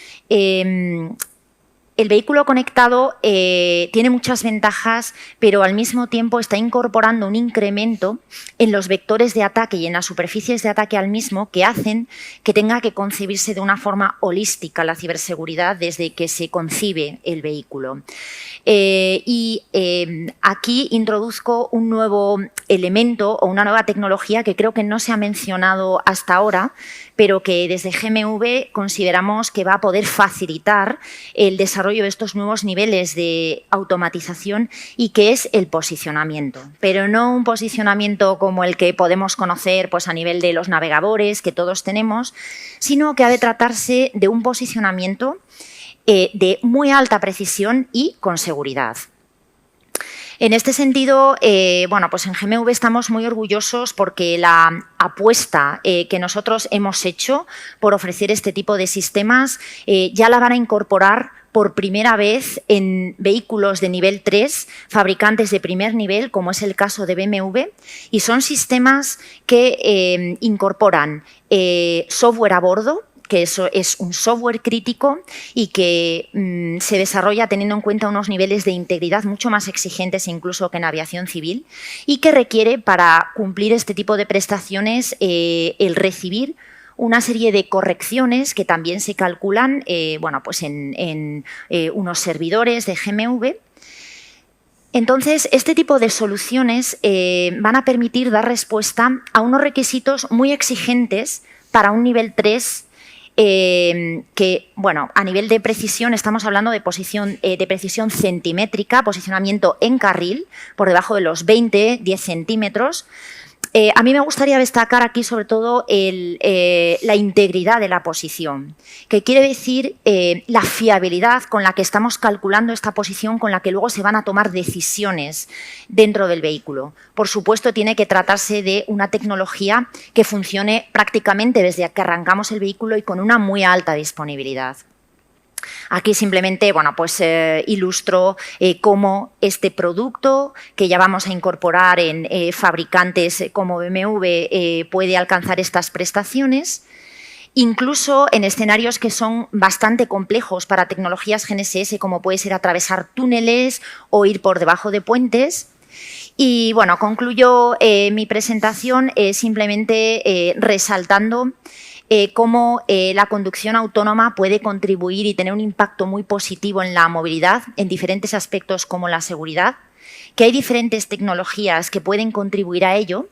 el vehículo conectado tiene muchas ventajas, pero al mismo tiempo está incorporando un incremento en los vectores de ataque y en las superficies de ataque al mismo que hacen que tenga que concebirse de una forma holística la ciberseguridad desde que se concibe el vehículo. Aquí introduzco un nuevo elemento o una nueva tecnología que creo que no se ha mencionado hasta ahora, pero que desde GMV consideramos que va a poder facilitar el desarrollo de estos nuevos niveles de automatización y que es el posicionamiento. Pero no un posicionamiento como el que podemos conocer pues, a nivel de los navegadores que todos tenemos, sino que ha de tratarse de un posicionamiento de muy alta precisión y con seguridad. En este sentido, bueno, pues en GMV estamos muy orgullosos porque la apuesta que nosotros hemos hecho por ofrecer este tipo de sistemas ya la van a incorporar por primera vez en vehículos de nivel 3, fabricantes de primer nivel, como es el caso de BMW, y son sistemas que incorporan software a bordo, que eso es un software crítico y que se desarrolla teniendo en cuenta unos niveles de integridad mucho más exigentes incluso que en aviación civil y que requiere para cumplir este tipo de prestaciones el recibir una serie de correcciones que también se calculan bueno, pues en unos servidores de GMV. Entonces, este tipo de soluciones van a permitir dar respuesta a unos requisitos muy exigentes para un nivel 3 que, bueno, a nivel de precisión estamos hablando de precisión centimétrica, posicionamiento en carril, por debajo de los 10 centímetros. A mí me gustaría destacar aquí sobre todo la integridad de la posición, que quiere decir la fiabilidad con la que estamos calculando esta posición, con la que luego se van a tomar decisiones dentro del vehículo. Por supuesto, tiene que tratarse de una tecnología que funcione prácticamente desde que arrancamos el vehículo y con una muy alta disponibilidad. Aquí simplemente bueno, pues, ilustro cómo este producto que ya vamos a incorporar en fabricantes como BMW puede alcanzar estas prestaciones, incluso en escenarios que son bastante complejos para tecnologías GNSS, como puede ser atravesar túneles o ir por debajo de puentes. Y bueno, concluyo mi presentación simplemente resaltando cómo la conducción autónoma puede contribuir y tener un impacto muy positivo en la movilidad en diferentes aspectos como la seguridad, que hay diferentes tecnologías que pueden contribuir a ello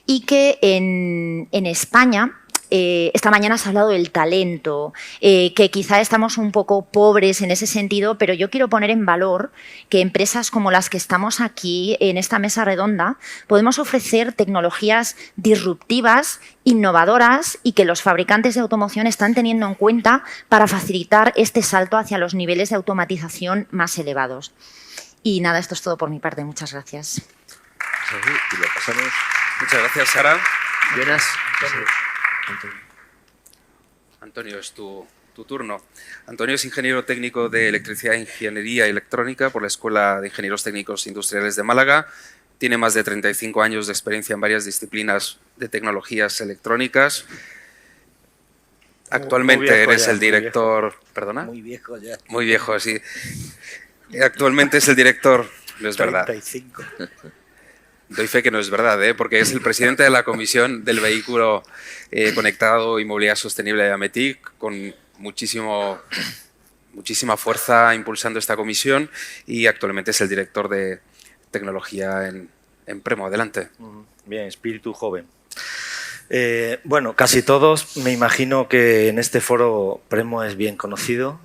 y que en España esta mañana se ha hablado del talento, que quizá estamos un poco pobres en ese sentido, pero yo quiero poner en valor que empresas como las que estamos aquí en esta mesa redonda podemos ofrecer tecnologías disruptivas, innovadoras y que los fabricantes de automoción están teniendo en cuenta para facilitar este salto hacia los niveles de automatización más elevados. Y nada, esto es todo por mi parte. Muchas gracias. Y lo pasamos. Muchas gracias, Sara. Buenas. Antonio, es tu turno. Antonio es ingeniero técnico de electricidad e ingeniería electrónica por la Escuela de Ingenieros Técnicos Industriales de Málaga. Tiene más de 35 años de experiencia en varias disciplinas de tecnologías electrónicas. Actualmente eres el director... ¿Perdona? Muy viejo ya. Muy viejo, sí. Actualmente es el director... No es verdad. 35. Doy fe que no es verdad, porque es el presidente de la Comisión del Vehículo Conectado y Movilidad Sostenible de AMETIC, con muchísima fuerza impulsando esta comisión, y actualmente es el director de tecnología en Premo. Adelante. Bien, espíritu joven. Bueno, casi todos, me imagino que en este foro Premo es bien conocido.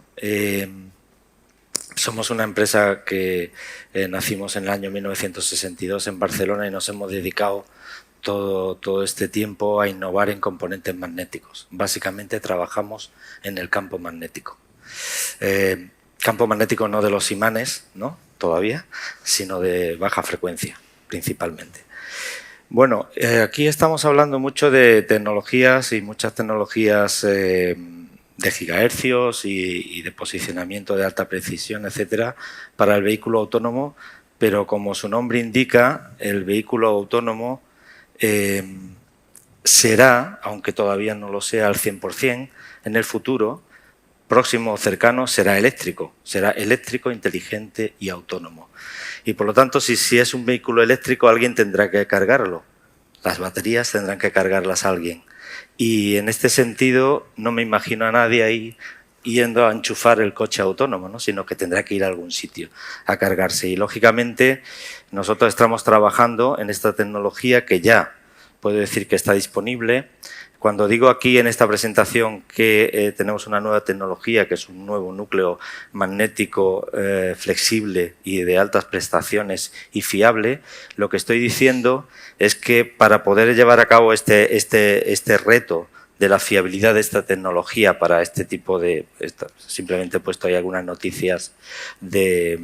Somos una empresa que nacimos en el año 1962 en Barcelona y nos hemos dedicado todo este tiempo a innovar en componentes magnéticos. Básicamente trabajamos en el campo magnético. Campo magnético no de los imanes, ¿no? Todavía, sino de baja frecuencia, principalmente. Bueno, aquí estamos hablando mucho de tecnologías y muchas tecnologías de gigahercios y de posicionamiento de alta precisión, etcétera, para el vehículo autónomo, pero como su nombre indica, el vehículo autónomo será, aunque todavía no lo sea al 100%, en el futuro, próximo o cercano será eléctrico, inteligente y autónomo. Y por lo tanto, si es un vehículo eléctrico, alguien tendrá que cargarlo. Las baterías tendrán que cargarlas a alguien. Y en este sentido, no me imagino a nadie ahí yendo a enchufar el coche autónomo, ¿no? Sino que tendrá que ir a algún sitio a cargarse. Y lógicamente, nosotros estamos trabajando en esta tecnología que ya puedo decir que está disponible. Cuando digo aquí en esta presentación que tenemos una nueva tecnología, que es un nuevo núcleo magnético flexible y de altas prestaciones y fiable, lo que estoy diciendo es que para poder llevar a cabo este reto de la fiabilidad de esta tecnología para este tipo de... Simplemente he puesto ahí algunas noticias de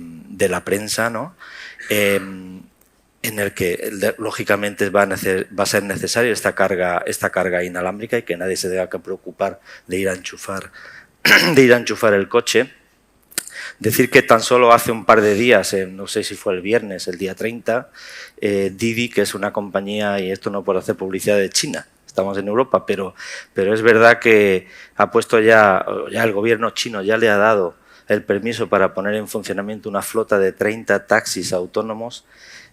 la prensa, ¿no? En el que lógicamente va a ser necesaria esta carga inalámbrica y que nadie se tenga que preocupar de ir a enchufar el coche. Decir que tan solo hace un par de días, no sé si fue el viernes, el día 30, Didi, que es una compañía, y esto no por hacer publicidad de China, estamos en Europa, pero es verdad que ha puesto ya el gobierno chino ya le ha dado el permiso para poner en funcionamiento una flota de 30 taxis autónomos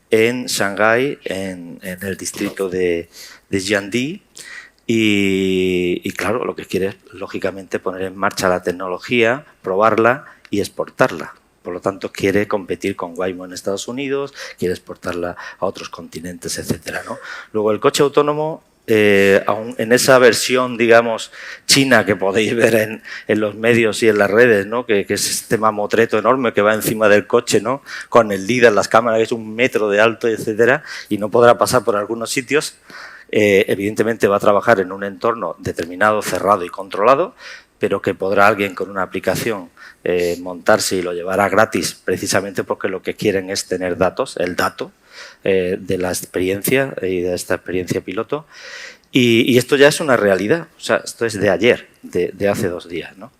en Shanghái, en el distrito de Jiangdi, y claro, lo que quiere es, lógicamente, poner en marcha la tecnología, probarla y exportarla. Por lo tanto, quiere competir con Waymo en Estados Unidos, quiere exportarla a otros continentes, etcétera, ¿no? Luego, el coche autónomo, aún en esa versión, digamos, china que podéis ver en los medios y en las redes, ¿no? Que es este mamotreto enorme que va encima del coche, ¿no? Con el LIDAR, las cámaras, que es 1 metro de alto, etcétera, y no podrá pasar por algunos sitios. Evidentemente va a trabajar en un entorno determinado, cerrado y controlado, pero que podrá alguien con una aplicación montarse y lo llevará gratis, precisamente porque lo que quieren es tener datos, el dato de la experiencia y de esta experiencia piloto. Y esto ya es una realidad, o sea, esto es de ayer, de hace 2 días, ¿no?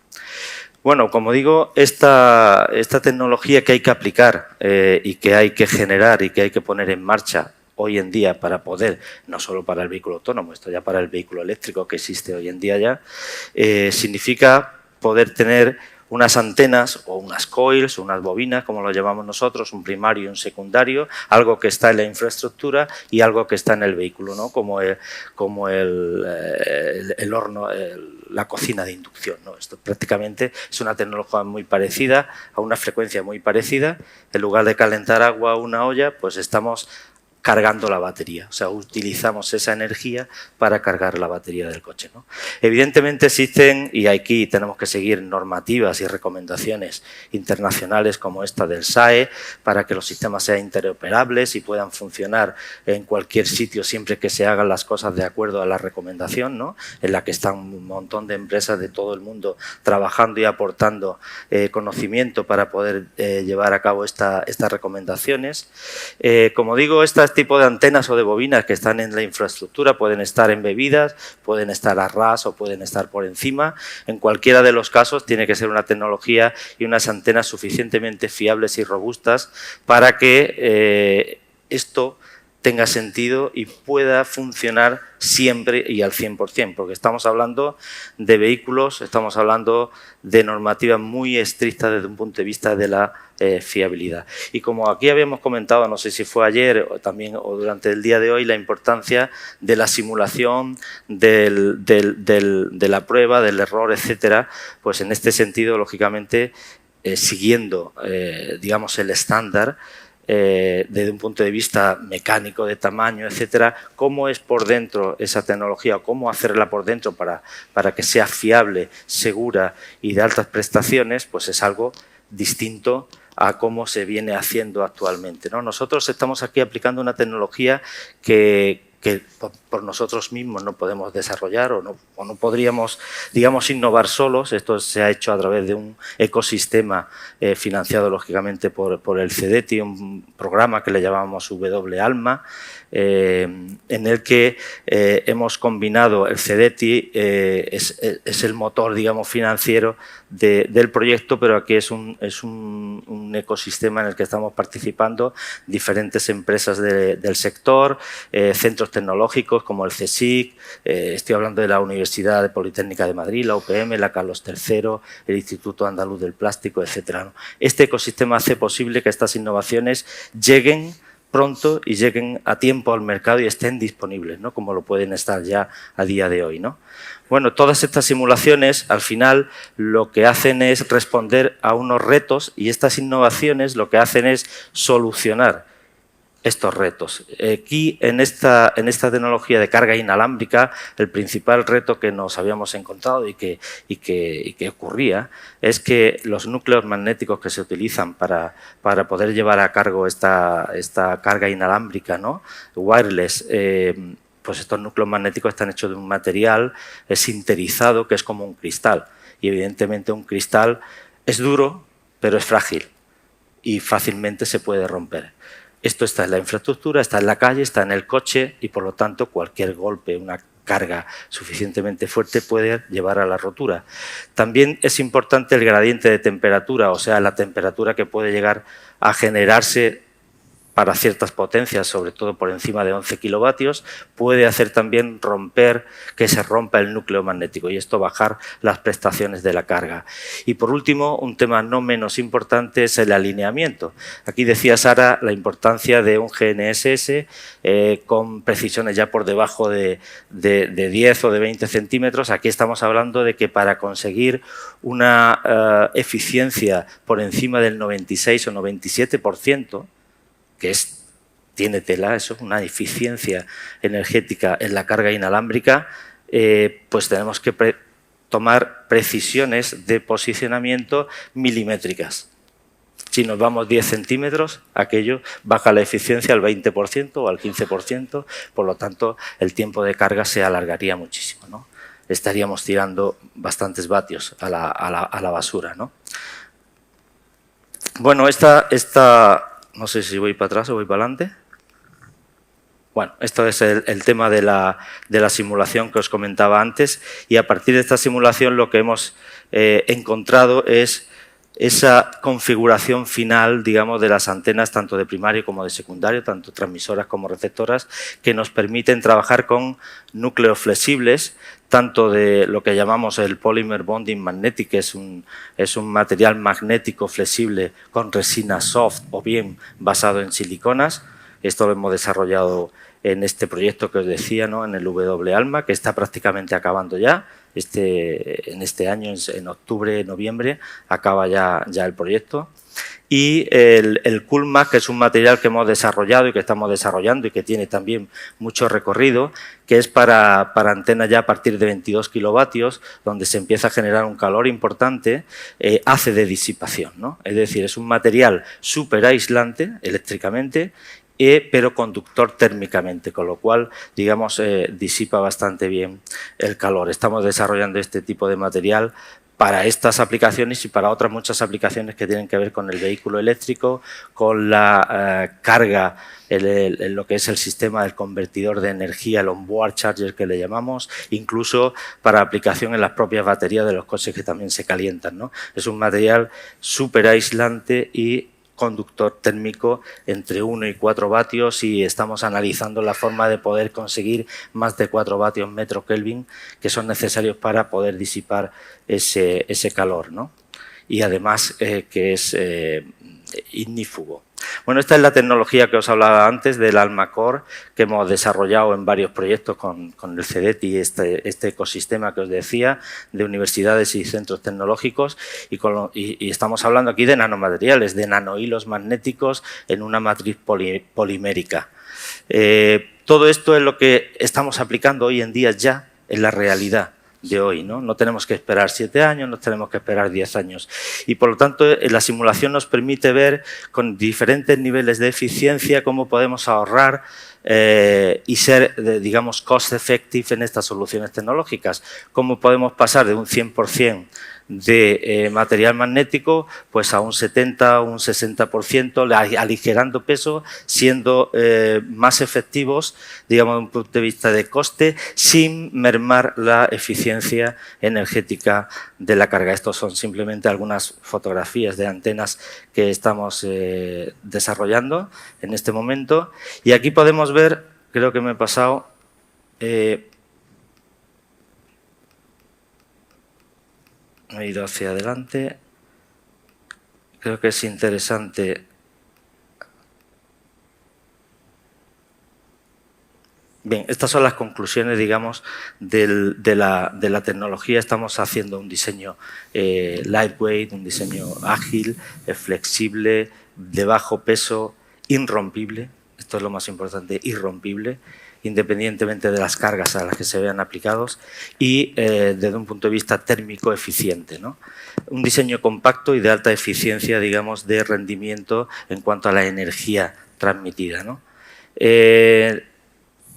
Bueno, como digo, esta tecnología que hay que aplicar y que hay que generar y que hay que poner en marcha hoy en día para poder, no solo para el vehículo autónomo, esto ya para el vehículo eléctrico que existe hoy en día ya, significa poder tener unas antenas o unas coils o unas bobinas, como lo llamamos nosotros, un primario y un secundario, algo que está en la infraestructura y algo que está en el vehículo, ¿no? Como el horno, la cocina de inducción, ¿no? Esto prácticamente es una tecnología muy parecida, a una frecuencia muy parecida. En lugar de calentar agua a una olla, pues estamos cargando la batería, o sea, utilizamos esa energía para cargar la batería del coche, ¿no? Evidentemente existen, y aquí tenemos que seguir normativas y recomendaciones internacionales como esta del SAE, para que los sistemas sean interoperables y puedan funcionar en cualquier sitio siempre que se hagan las cosas de acuerdo a la recomendación, ¿no? En la que están un montón de empresas de todo el mundo trabajando y aportando conocimiento para poder llevar a cabo estas recomendaciones. Como digo, este tipo de antenas o de bobinas que están en la infraestructura pueden estar embebidas, pueden estar a ras o pueden estar por encima. En cualquiera de los casos tiene que ser una tecnología y unas antenas suficientemente fiables y robustas para que esto tenga sentido y pueda funcionar siempre y al 100%, porque estamos hablando de vehículos, estamos hablando de normativas muy estrictas desde un punto de vista de la fiabilidad. Y como aquí habíamos comentado, no sé si fue ayer o también o durante el día de hoy, la importancia de la simulación, de la prueba, del error, etcétera, pues en este sentido, lógicamente, siguiendo, digamos, el estándar, desde un punto de vista mecánico, de tamaño, etcétera, cómo es por dentro esa tecnología, cómo hacerla por dentro para que sea fiable, segura y de altas prestaciones, pues es algo distinto a cómo se viene haciendo actualmente, ¿no? Nosotros estamos aquí aplicando una tecnología que por nosotros mismos no podemos desarrollar o no podríamos, digamos, innovar solos. Esto se ha hecho a través de un ecosistema financiado, lógicamente, por el CEDETI, un programa que le llamamos W-ALMA, en el que hemos combinado el CEDETI, es el motor, digamos, financiero del proyecto, pero aquí es un ecosistema en el que estamos participando diferentes empresas del sector, centros tecnológicos como el CSIC, estoy hablando de la Universidad Politécnica de Madrid, la UPM, la Carlos III, el Instituto Andaluz del Plástico, etc. Este ecosistema hace posible que estas innovaciones lleguen pronto y lleguen a tiempo al mercado y estén disponibles, ¿no? Como lo pueden estar ya a día de hoy, ¿no? Bueno, todas estas simulaciones al final lo que hacen es responder a unos retos y estas innovaciones lo que hacen es solucionar estos retos. Aquí, en esta tecnología de carga inalámbrica, el principal reto que nos habíamos encontrado y que ocurría es que los núcleos magnéticos que se utilizan para poder llevar a cargo esta carga inalámbrica, ¿no? Wireless, pues estos núcleos magnéticos están hechos de un material sinterizado que es como un cristal. Y evidentemente un cristal es duro, pero es frágil y fácilmente se puede romper. Esto está en la infraestructura, está en la calle, está en el coche y, por lo tanto, cualquier golpe, una carga suficientemente fuerte puede llevar a la rotura. También es importante el gradiente de temperatura, o sea, la temperatura que puede llegar a generarse para ciertas potencias, sobre todo por encima de 11 kilovatios, puede hacer también que se rompa el núcleo magnético y esto bajar las prestaciones de la carga. Y por último, un tema no menos importante es el alineamiento. Aquí decía Sara la importancia de un GNSS con precisiones ya por debajo de 10 o de 20 centímetros. Aquí estamos hablando de que para conseguir una eficiencia por encima del 96 o 97%, que tiene tela, eso, una eficiencia energética en la carga inalámbrica, pues tenemos que tomar precisiones de posicionamiento milimétricas. Si nos vamos 10 centímetros, aquello baja la eficiencia al 20% o al 15%, por lo tanto el tiempo de carga se alargaría muchísimo, ¿no? Estaríamos tirando bastantes vatios a la basura, ¿no? Bueno, no sé si voy para atrás o voy para adelante. Bueno, esto es el tema de la simulación que os comentaba antes y a partir de esta simulación lo que hemos encontrado es esa configuración final, digamos, de las antenas tanto de primario como de secundario, tanto transmisoras como receptoras, que nos permiten trabajar con núcleos flexibles, tanto de lo que llamamos el Polymer Bonding Magnetic, que es un material magnético flexible con resina soft o bien basado en siliconas. Esto lo hemos desarrollado en este proyecto que os decía, ¿no? En el W-ALMA, que está prácticamente acabando ya. En este año, en octubre, noviembre, acaba ya el proyecto. Y el Coolmax, que es un material que hemos desarrollado y que estamos desarrollando y que tiene también mucho recorrido, que es para antenas ya a partir de 22 kilovatios, donde se empieza a generar un calor importante, hace de disipación, ¿no? Es decir, es un material súper aislante eléctricamente, pero conductor térmicamente, con lo cual, digamos, disipa bastante bien el calor. Estamos desarrollando este tipo de material para estas aplicaciones y para otras muchas aplicaciones que tienen que ver con el vehículo eléctrico, con la carga, lo que es el sistema del convertidor de energía, el onboard charger que le llamamos, incluso para aplicación en las propias baterías de los coches que también se calientan, ¿no? Es un material súper aislante y conductor térmico entre 1 y 4 vatios y estamos analizando la forma de poder conseguir más de 4 vatios metro Kelvin que son necesarios para poder disipar ese calor, ¿no? Y además que es ignífugo. Bueno, esta es la tecnología que os hablaba antes del ALMA-Core que hemos desarrollado en varios proyectos con el CEDETI, este ecosistema que os decía de universidades y centros tecnológicos y estamos hablando aquí de nanomateriales, de nanohilos magnéticos en una matriz polimérica. Todo esto es lo que estamos aplicando hoy en día ya en la realidad de hoy, ¿no? No tenemos que esperar 7 años, no tenemos que esperar 10 años. Y por lo tanto, la simulación nos permite ver con diferentes niveles de eficiencia cómo podemos ahorrar y ser, digamos, cost effective en estas soluciones tecnológicas. Cómo podemos pasar de un 100% de material magnético pues a un 70 o un 60%, aligerando peso, siendo más efectivos, digamos, desde un punto de vista de coste, sin mermar la eficiencia energética de la carga. Estos son simplemente algunas fotografías de antenas que estamos desarrollando en este momento y aquí podemos ver creo que me he pasado. Me he ido hacia adelante. Creo que es interesante. Bien, estas son las conclusiones, digamos, de la tecnología. Estamos haciendo un diseño lightweight, un diseño ágil, flexible, de bajo peso, irrompible. Esto es lo más importante, irrompible, independientemente de las cargas a las que se vean aplicados, y desde un punto de vista térmico eficiente, ¿no? Un diseño compacto y de alta eficiencia, digamos, de rendimiento en cuanto a la energía transmitida, ¿no?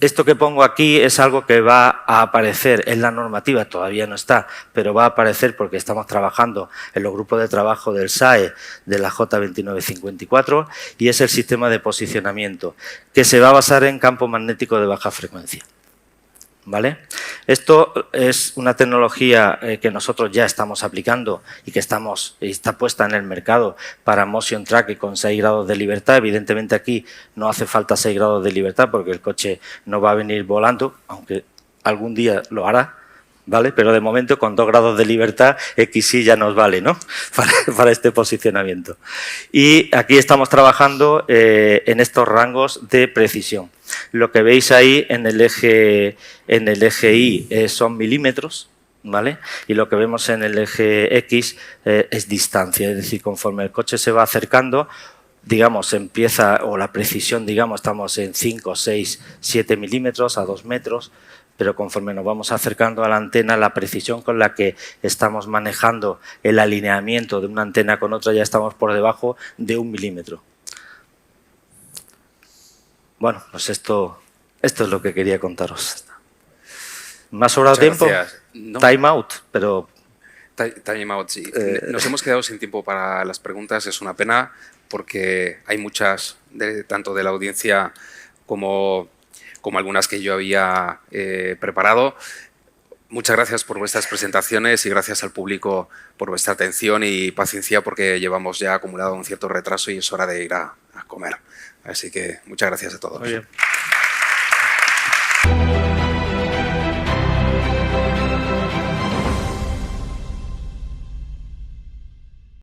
Esto que pongo aquí es algo que va a aparecer en la normativa, todavía no está, pero va a aparecer porque estamos trabajando en los grupos de trabajo del SAE de la J2954, y es el sistema de posicionamiento, que se va a basar en campo magnético de baja frecuencia. ¿Vale? Esto es una tecnología que nosotros ya estamos aplicando y que está puesta en el mercado para motion track y con 6 grados de libertad. Evidentemente aquí no hace falta 6 grados de libertad porque el coche no va a venir volando, aunque algún día lo hará, ¿vale? Pero de momento con 2 grados de libertad XY ya nos vale, ¿no? Para este posicionamiento. Y aquí estamos trabajando en estos rangos de precisión. Lo que veis ahí en el eje Y son milímetros, ¿vale? Y lo que vemos en el eje X es distancia, es decir, conforme el coche se va acercando, digamos, empieza, o la precisión, digamos, estamos en 5, 6, 7 milímetros a 2 metros, pero conforme nos vamos acercando a la antena, la precisión con la que estamos manejando el alineamiento de una antena con otra ya estamos por debajo de 1 milímetro. Bueno, pues esto es lo que quería contaros. ¿Me ha sobrado tiempo? No. Time out, pero... Time out, sí. Nos hemos quedado sin tiempo para las preguntas, es una pena porque hay muchas, tanto de la audiencia como algunas que yo había preparado. Muchas gracias por vuestras presentaciones y gracias al público por vuestra atención y paciencia porque llevamos ya acumulado un cierto retraso y es hora de ir a comer. Así que muchas gracias a todos. Muy bien.